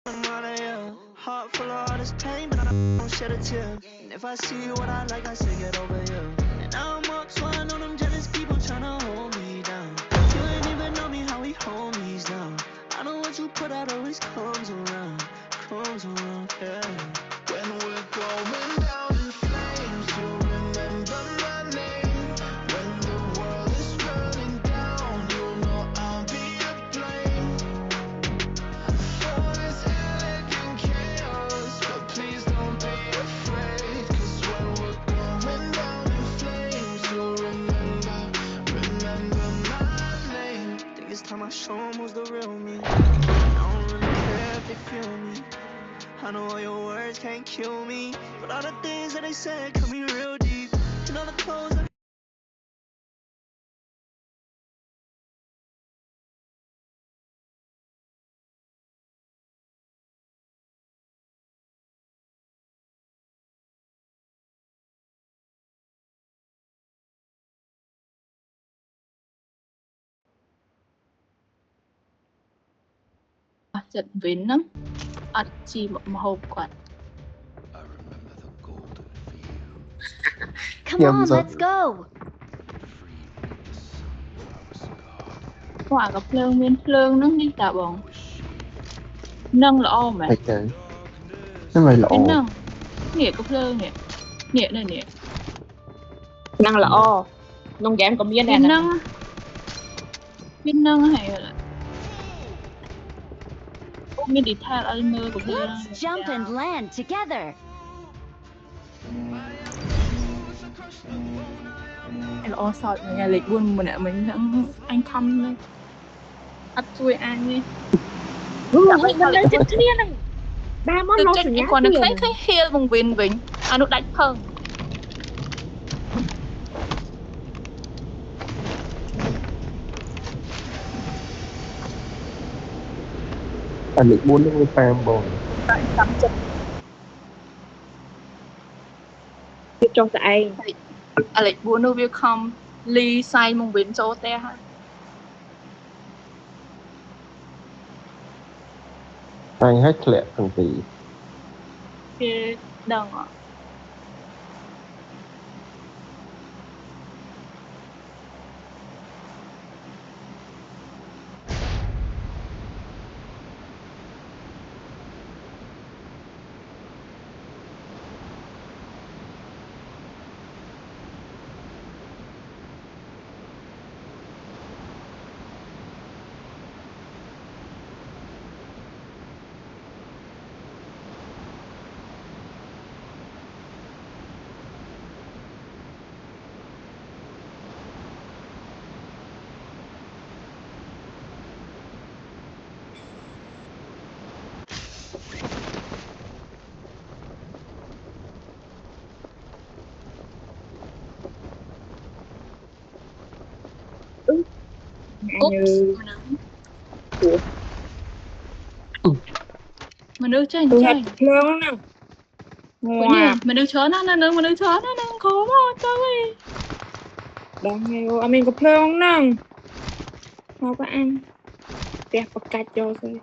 I'm out of here. Heart full of all this pain, but I don't shed a tear. And if I see what I like, I say get over here. And now I'm up, so I know them jealous people tryna hold me down. You ain't even know me how we homies now. I know what you put out always comes around, yeah. When we're going down in flames, you'll remember my name. When the world is burning down, you'll know I'll be to blame. For this elegant chaos, but please don't be afraid. Cause when we're going down in flames, you'll remember my name. Think it's time I show 'em who's the real me. I don't really care if they feel me. I know all your words can't kill me, but all the things that they said cut me real deep. And all the clothes that giật vến lắm, ăn chi mà hộp quạt. Come on, let's go. Quả gặp phơn miên phơn nó đi tạ bóng. Nâng là o mà. Ok. Cái này là Miên ồ. nâng. Nghĩa có phơn nè. Nghĩa này nè. Năng là o. Nông giảm có miên này Miên nè. nâng. Miên nâng hay là miên đi theo anh mơ của phơn. Let's jump and land together. Anh là o sọt mà nhà lịch buôn mình ạ, mình đang anh thăm lên. Ất chui anh đi. Mình lên chết kia nè. Ba món Thực lâu chất sự anh nhá còn được tiền. thấy hiên vùng vinh vinh. Anh được đánh phơn. Anh định muốn những cái fan bồn. Tại tắm chất. Tiếp trong tại Anh lịch buôn nó việc không. Ly sai vùng vinh cho te ha. Anh hết lẹ thằng tỷ. Cái đằng ạ. như Mà nước chanh tôi chanh. lớn nè. Wow. Mà nước chó nó mà nước chó nó khó quá trời ơi. Đang nghe anh mình có plong nè. Sao có ăn. Đẹp và cạch cho rồi.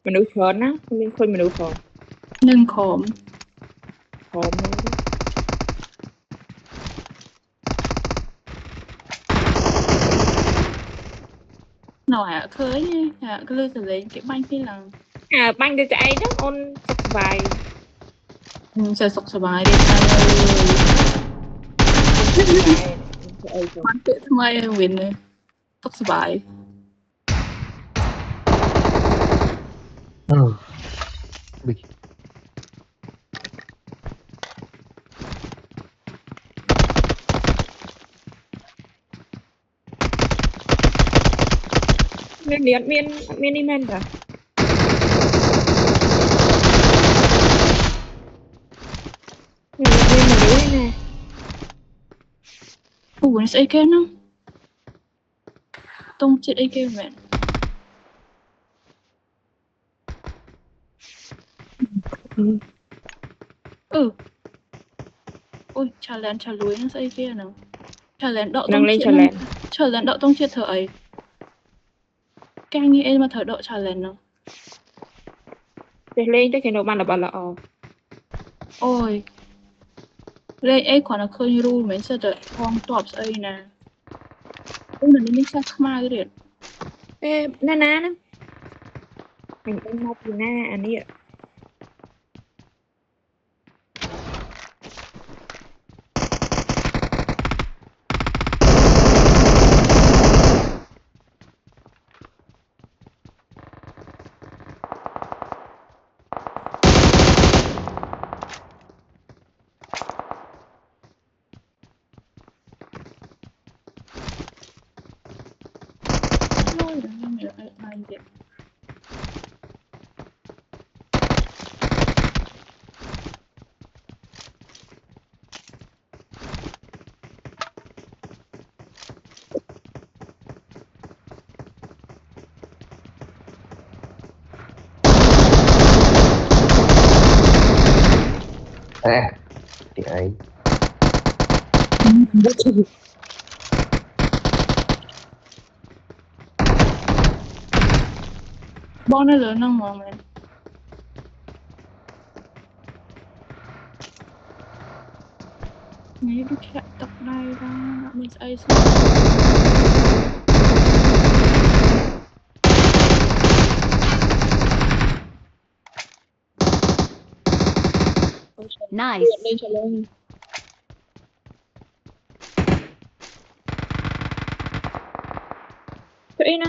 Mình nữ phớn á, mình khuyên mình nữ phớn. Nâng khổm. Phớn nữa. Nào hả khơi nha. Hả cứ lưu lấy cái bánh phi lần. À, banh cho chạy đó, ôn sọc vài. Sẽ sọc sờ bài đi ta ơi. Bánh tiết thơm ai win này. Sọc sờ bài. Đi. Nên đi admin đi men cả. lỗi nè. Ủa, nó sẽ cái nó tung chết ấy kêu mẹ. Ôi, trả lưới nó sẽ kia nào. Trả lén đậu Nâng tông lên chết cho nó. lẹn. Trả lén đậu tông chết thở ấy. Càng như em mà thở đậu trả lén nó. Để lên tới khi nào bạn là bảo là Ôi. Lên ấy khoảng là khơi như ru mình sẽ đợi phong tọp ấy nè. Ôi, mình nên chắc khma cái điện. ê, na nó. Mình em mau thì na anh ấy ạ. Ôi, mình lại điện. À, thì ấy. Bọn nó lớn không mà mình. Nghĩ được chạy tập này ra. Mình sẽ sao. Nice. Lên cho lên. Chỗ ý nè.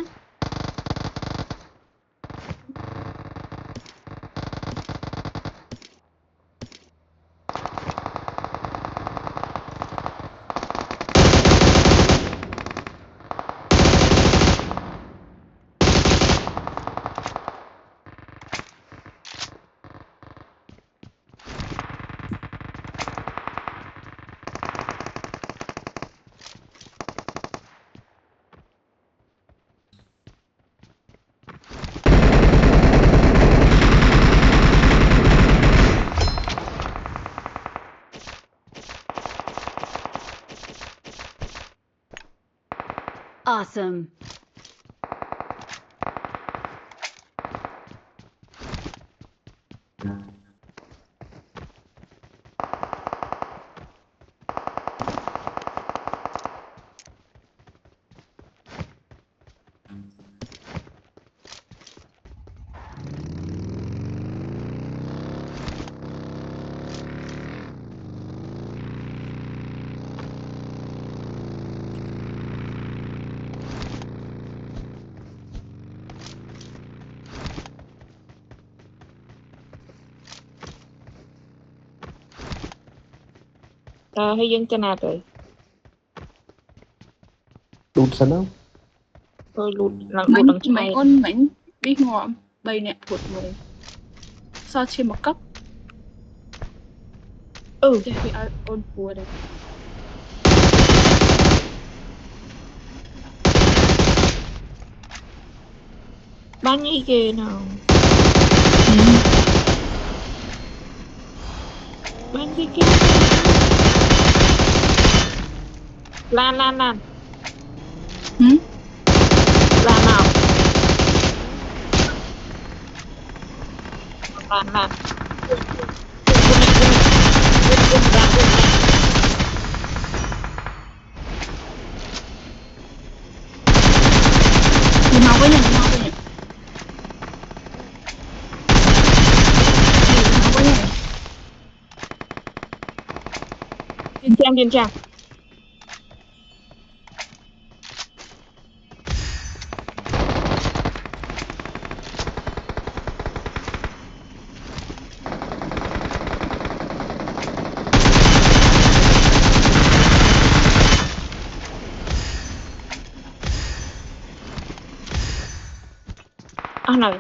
Awesome. Hay dân cho nào rồi. Đút sẵn không? Thôi lụt Mảnh đằng mảnh chạy. ôn mảnh đi ngọm bay nè thụt người. Sao trên một cấp. Để bị ai ôn phùa đây. Bán như ghê nào. Bán gì kia. Lan. Hử? Lan nào. Lan. Đi mau với nhỉ, đi mau với nhỉ. Đi mau với nhỉ. Điên trang. Này.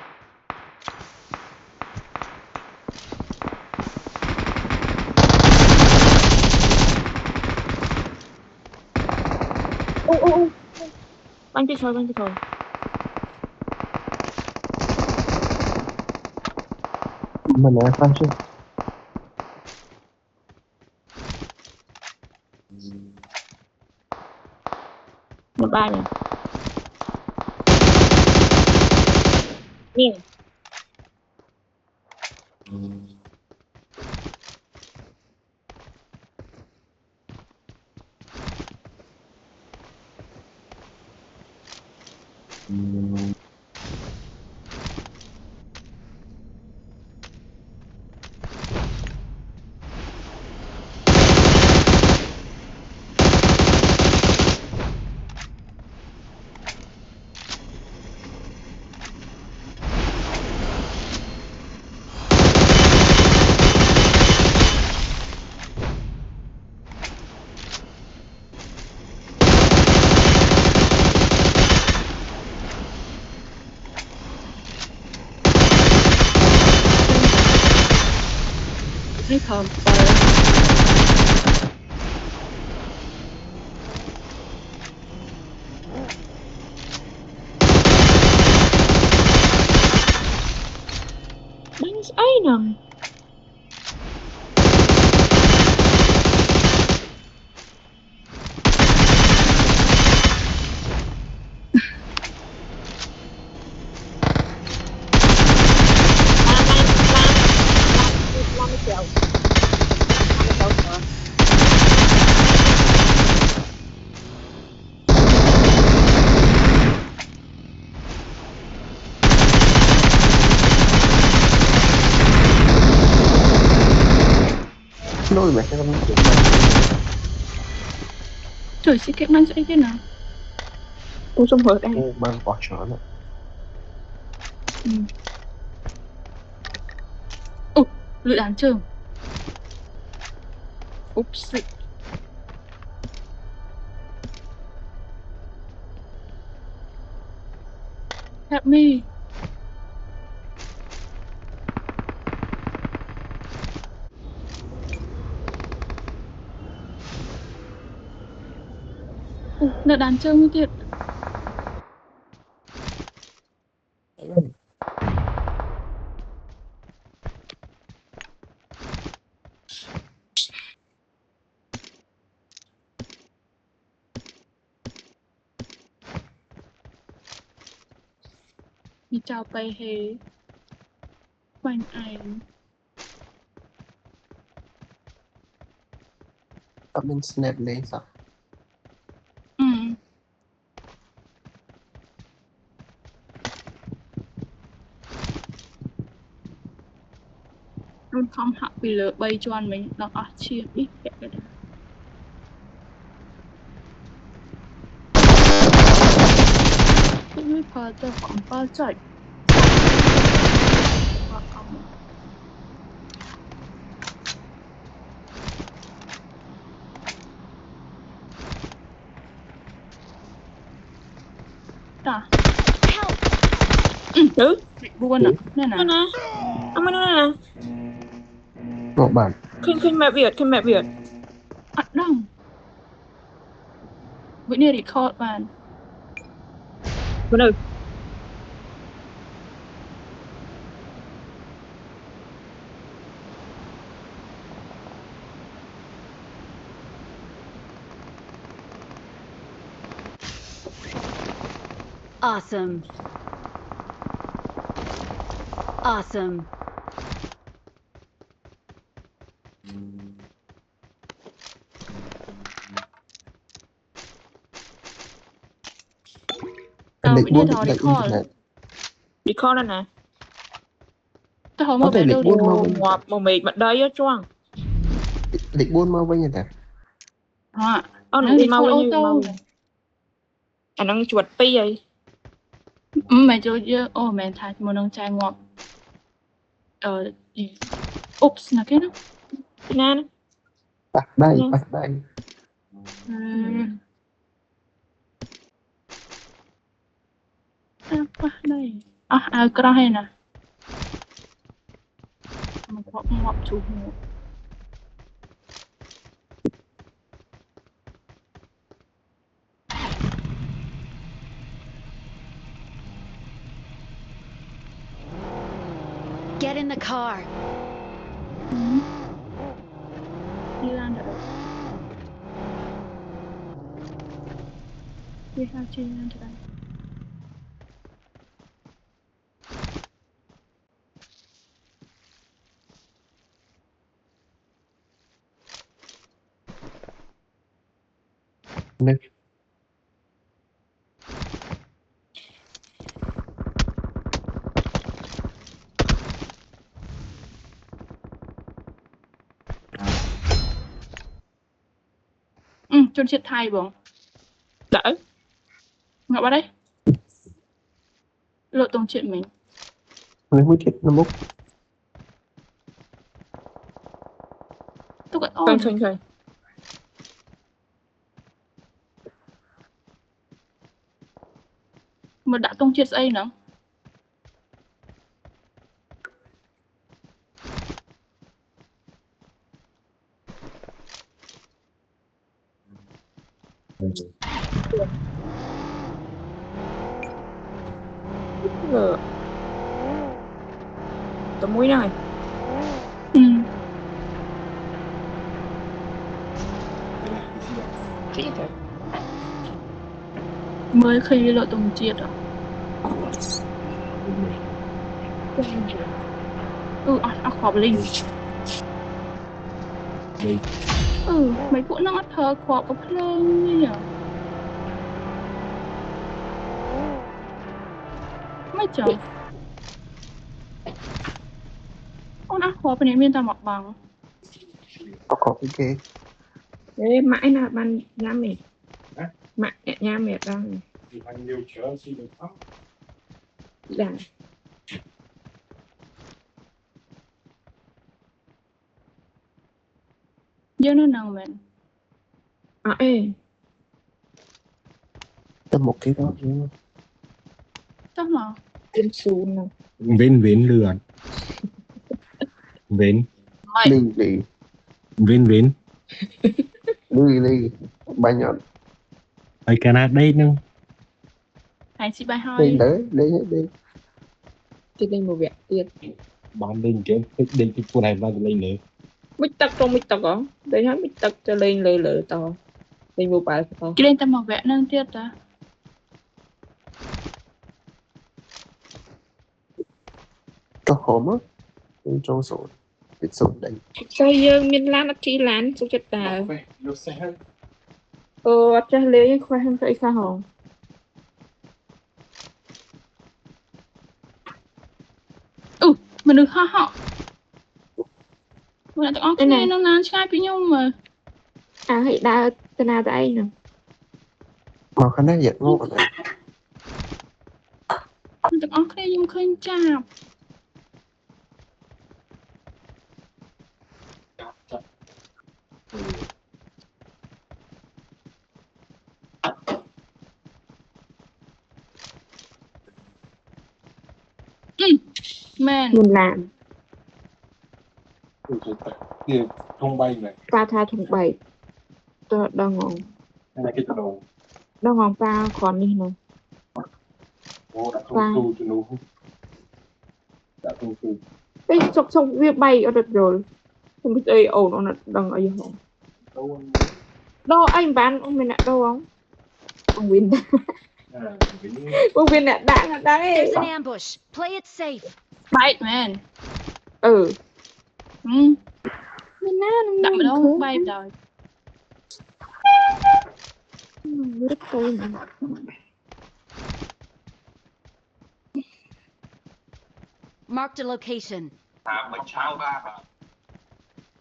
Ô, bắn cái thôi. Mình là fan chứ. Một ba nhỉ? Nè. Cái thầm Bắn ấy nè. Làm kéo. Lôi mẹ cái con chuyện trời sẽ kết bắn sẽ thế nào. Tôi trong hở đây. ô mang bỏ chó nữa. Lựu đạn trường. Oops. Help me. Lựu đạn trường như thiệt. Đi chào bay hề. Quanh ảnh. Tao bên snap lên sao? Luôn không hạ bị lỡ bay cho anh mình đọc chia ít kẹt cái đó. Cái phá cho khoảng 3 chạy. Và không. Đã. Buồn ạ. Nè nè. Nè. Ông ơi nè. Ngộ bản. Khinh mẹ Việt. Đông. Bữa nay record bạn. Bên ơi. Awesome. Awesome. Lịch Bữa nay buôn thọ định record. internet. Record đây nè. Tao không Có mà thể bé đâu lịch buôn mau bên Ngoạp màu mệt mặt đây á choang. lịch buôn mau bên nhà ta. Nó đi đi mau ô như tô. mau. Anh đang chuột pi vậy. Mày cho mày thay một nông trai ngọt. Oops là cái đó. Nè. Bắt đây. Apa đây? Cái này nè. Mình có ngọt chủ hồ. the car. Đi lan được. Đi sao chi lan được. Đây. Chôn chết thay bổng. Đỡ. Ngọc vào đây. Lộ tông chuyện mình. Người mới chết nó bốc. Tôi gọi Khơi khơi khơi. Mà đã tông chết ấy nữa. Ngờ. Tao mũi này. Chị thôi. Mới khi lộ tông chết à. Khó linh. Mấy phụ nó thơ khó có plong như nhỉ. Mấy chồng. Con ác khó bên này miên ta mặc bằng. Có cái Ê, mãi là ban nhám mệt. Mãi nhám mệt đang. Dạ. Giờ nó nâng mình. Ê. tầm một cái đó nữa. Chắc mà. Tiên su nè. Vến lừa. Vến. Lì. Vến. Lì. Ba nhọn. Ở Canada đây nâng. Hành sĩ bài hơi. Đây. Thì đây một việc tiệt. Bạn lên kiếm thích cái cô này vào lên nữa. Mít tắc trong mít tắc đó. Đây hết mít tắc cho lên lỡ to. Đây một bài to. Cái lên ta mặc vẽ nâng tiết ta. Có hổm á. Trong sổ. Cái sổ đây. Sao giờ miền Lan nó chỉ lán số chất tà. Chắc lấy khoai không thấy sao hồn. Mình được họ. Mình đã tặng cái nó nán chai với nhau mà. Hãy đa tên nào tại anh nè. Mà khả năng giật ngộ này. Mình tặng cái nhưng khơi chạp. Man. Mình làm. Không bay này. Pha tha thùng bày. Đo ngon. Này cái đồ. Đo ngon pha còn đi nè. Đã không tu cho nó. Đã không tu. Cái xong việc bay ở đợt rồi. Không biết ơi ổn nó đang ở dưới hồn. Đâu anh bán ông mình lại đâu không? Ông Vin. Ông Vin lại đang There's an ambush. Play it safe. Bite man. Đặt ở đâu bay rồi. Rất cây mà. Marked a location.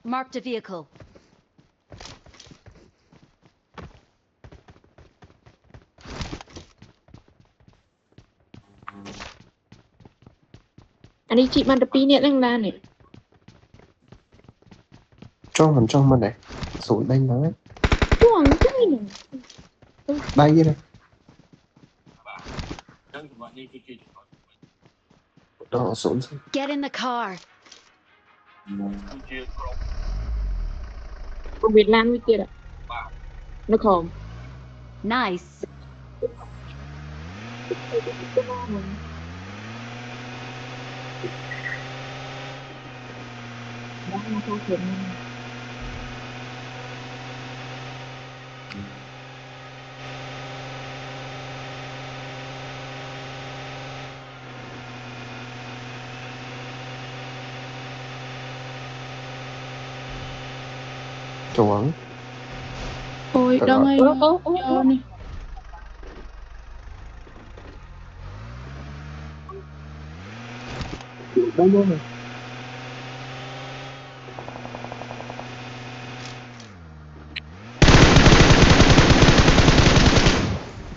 Marked a vehicle. Anh đi chị mang tập pi nè đang la này. Trong mình này. Sổ đây nói. Chuồng cái này. Đây vậy này. Đó sổ. Get in the car. Ông Việt Nam với kia ạ. Nó không. Nice. không có chuyện Chuẩn. Ôi, Đông ơi, cho nè. Đâu đâu này.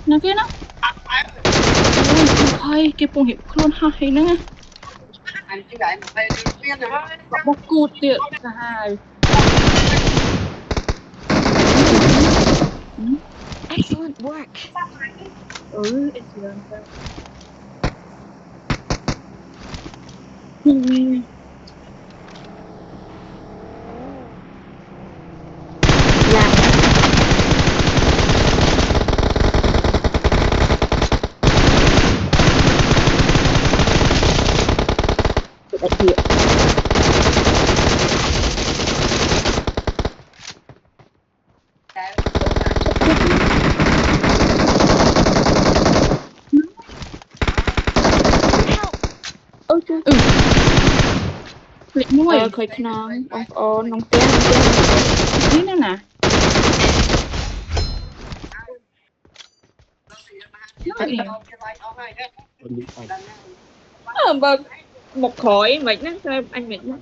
Nó kia nó. Ôi, thôi, cái bông hiệp luôn hay nữa nghe. Bọc cụt tiệt. Hai. Excellent work. Excellent. dạ đặc biệt ôi chú Lệ nuôi. ឃើញខ្នងបងប្អូនក្នុងផ្ទះ Ní nữa nè. Nó kìa. vâng một khỏi vậy nó sao anh vậy nó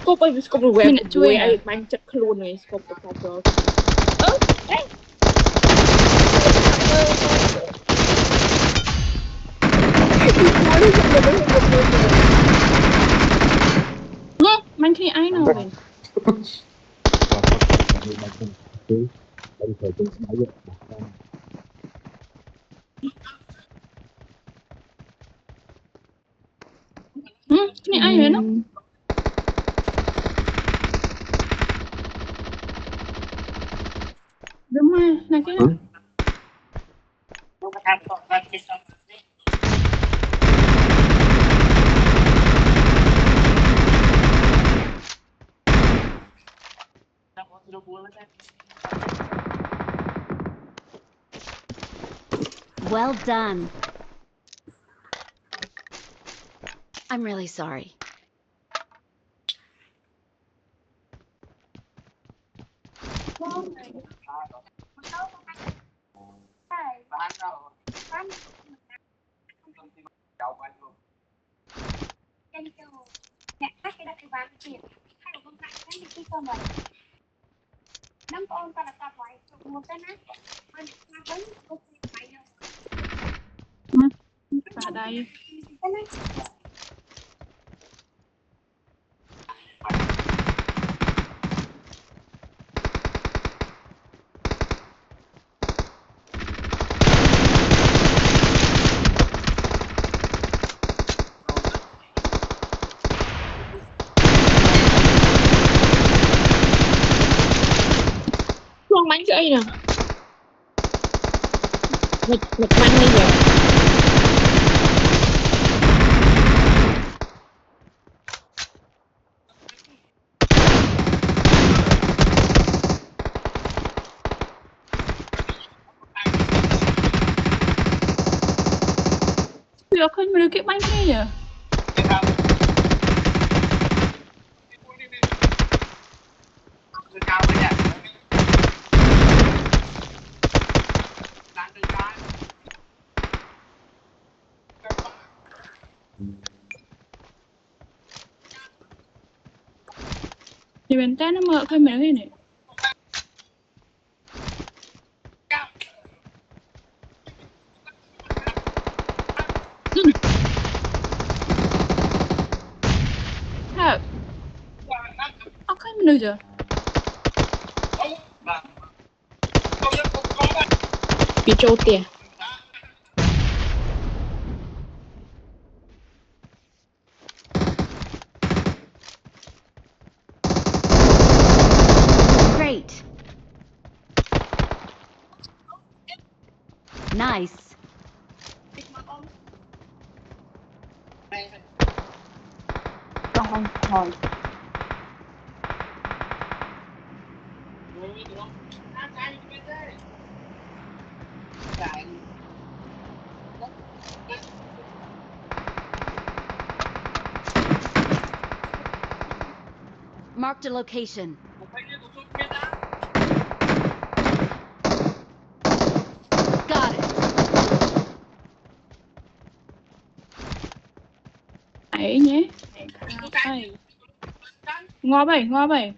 cô ơi cô vừa Mình đã chui quê à? ai mang chất luôn này cô có có có đấy Mình khi ai nào vậy? Khi ai vậy nó? Đúng rồi, là cái Ừ. Well done. I'm really sorry. Và đây. con bánh cái nè nghịch bánh bây giờ Được không? Mình được cái bánh kia nhỉ? Thì mình ta nó mở thôi mình cái này. Hả? Okay, mình được chưa? bị trâu tiền Great. Nice. không rồi Marked a location. Got it. Ấy nhé. Ấy. Ngo vậy.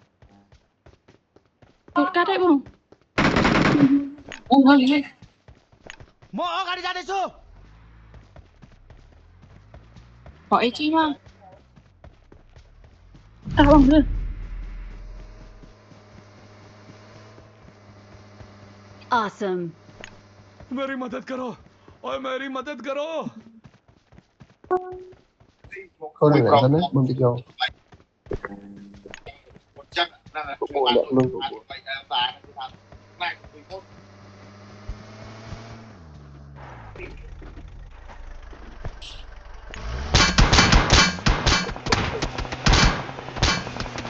Tụt cắt đấy không? Mau kali jadi su. Có ý chí không? Tao bằng luôn. Awesome. मेरी मदद करो ओए मेरी मदद करो Không là lại đấy, mình đi vô. Cũng mua lẹ luôn của mua.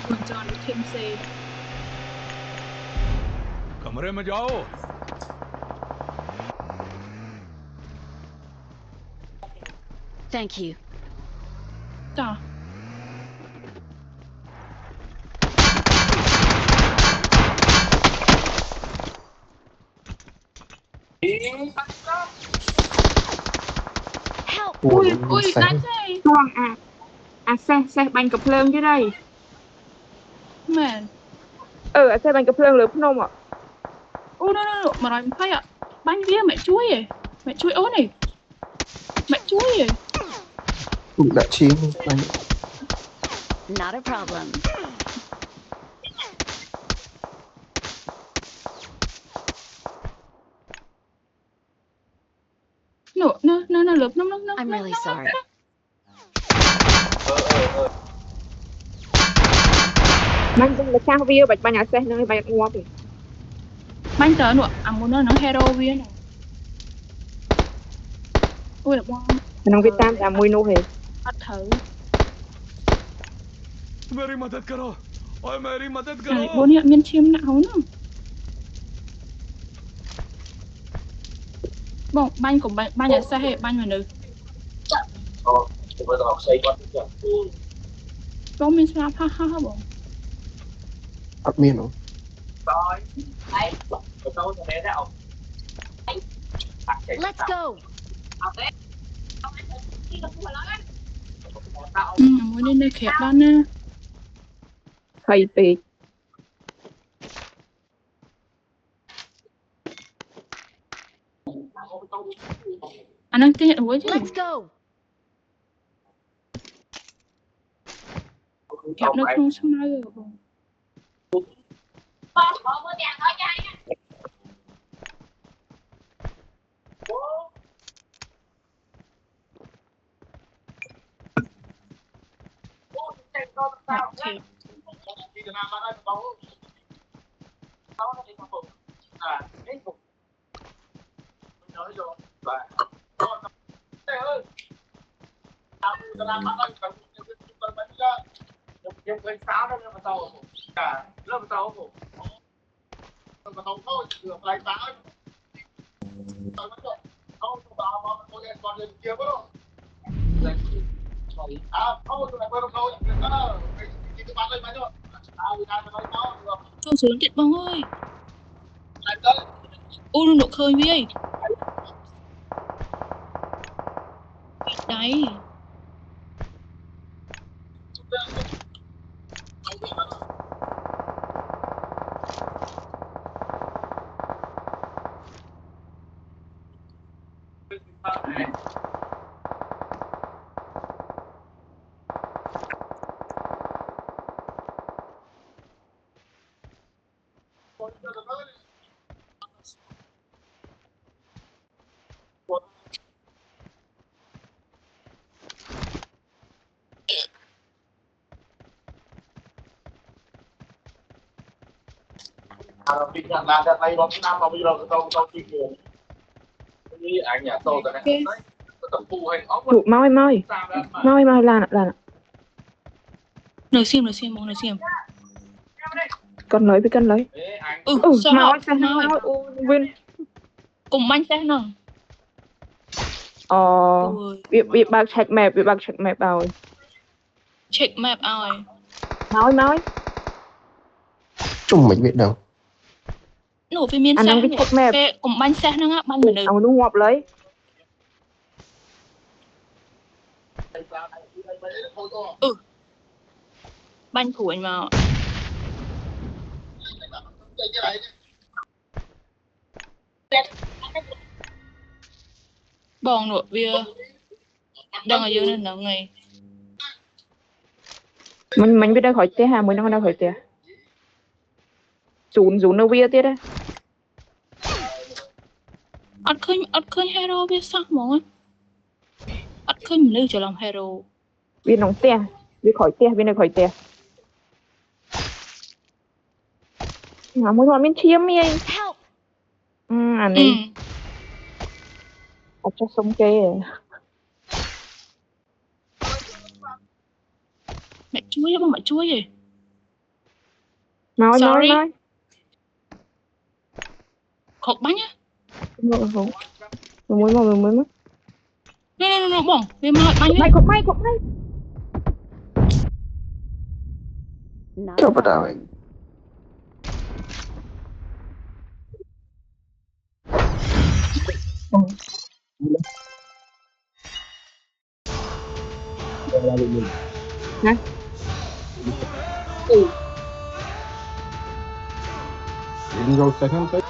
Còn John thêm xe. कमरे में जाओ Thank you. Trời. Help! Ui, Mua ui, sáng. đánh xe. Chuông xe bánh cặp lương dưới đây Mẹ. xe bánh cặp lương lửa phun nông ạ Ui, đâu, mà nói phải ạ. Bánh vía mẹ chuối vậy. Mẹ chuối ố này. Mẹ chuối vậy. Cũng đã chiến anh. Not a problem. Nó lụp nó. I'm really sorry. bánh cũng là sao view bánh nhà xe nơi bánh ngoa thì Bánh tớ nữa, muốn nó hero vía này. Ui, là bom. nông Việt Nam là mùi nô hề Bắt thử. मेरी मदद करो ओए मेरी मदद Này, करो bố hiện miên chim nặng hấu nữa. Bon, bánh của bánh nhà xe hệ bánh người nữ. Bố mình sẽ ha bon. Admin không? Let's go. Muốn đi nơi khẹp đó nè. thầy tì Anh đang tiện ủa chứ. Let's go. Khẹp nó không sao nói rồi bon. Khẹp. Thôi xuống điện bông ơi. Ôi, nó khơi với. Đấy. Mình làm ra tay bóng năm mà bây giờ tôi chi tiền như ảnh nhà tôi tại này tổng phụ hình ốc mau là Nửa xiêm một nửa xiêm. Cần lấy với cần lấy. Sao Mau họ sao mau mau Win. cùng bánh xe nè. Bị bạc check map rồi. Check map rồi. Mau. Chung mình biết đâu. Nổ về miền Anh xe đang này. check map. Về cùng bánh xe nữa á, bánh mình được. Ông đúng ngọt lấy. Bánh thủ anh mà. Bòn nổ bia. Đang ở dưới nên là ngày. Mình biết đang khỏi tía hà, mình đang khỏi tía. Rún ở bia tía đấy. Ất khơi hero biết sao mong á. Ất khơi mình lưu trở làm hero. Viên nóng tía, viên này khỏi tía. Muốn hỏi mình chiếm mi anh. Anh ấy. Cho sống kê. Mẹ chuối gì? Nói. Khóc bánh á. Không. Mình mới mất. No, bỏng. Về mà bánh Mày. Cho bắt đầu anh. Hả? Rồi sẽ không tới.